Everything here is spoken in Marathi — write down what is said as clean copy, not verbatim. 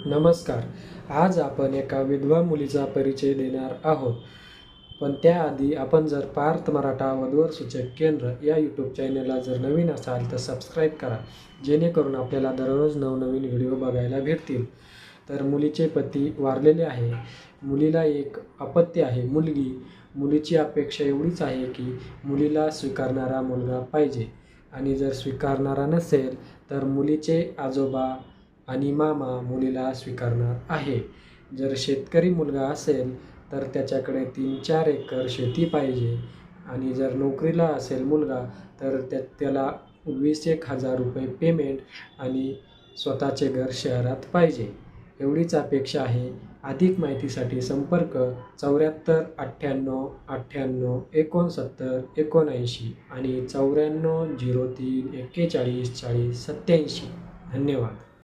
नमस्कार. आज आपण एका विधवा मुलीचा परिचय देणार आहोत. पण त्याआधी आपण जर पार्थ मराठा वधूवर सूचक केंद्र या यूट्यूब चॅनलला जर नवीन असाल तर सबस्क्राईब करा, जेणेकरून आपल्याला दररोज नवनवीन व्हिडिओ बघायला भेटतील. तर मुलीचे पती वारलेले आहे. मुलीला एक अपत्य आहे, मुलगी. मुलीची अपेक्षा एवढीच आहे की मुलीला स्वीकारणारा मुलगा पाहिजे, आणि जर स्वीकारणारा नसेल तर मुलीचे आजोबा आणि मामा मुलीला स्वीकारणार आहे. जर शेतकरी मुलगा असेल तर त्याच्याकडे 3-4 एकर शेती पाहिजे, आणि जर नोकरीला असेल मुलगा तर त्याला 20,000 रुपये पेमेंट आणि स्वतःचे घर शहरात पाहिजे. एवढीच अपेक्षा आहे. अधिक माहितीसाठी संपर्क 74 98 98 69 79 आणि 94 03 41 40 87. धन्यवाद.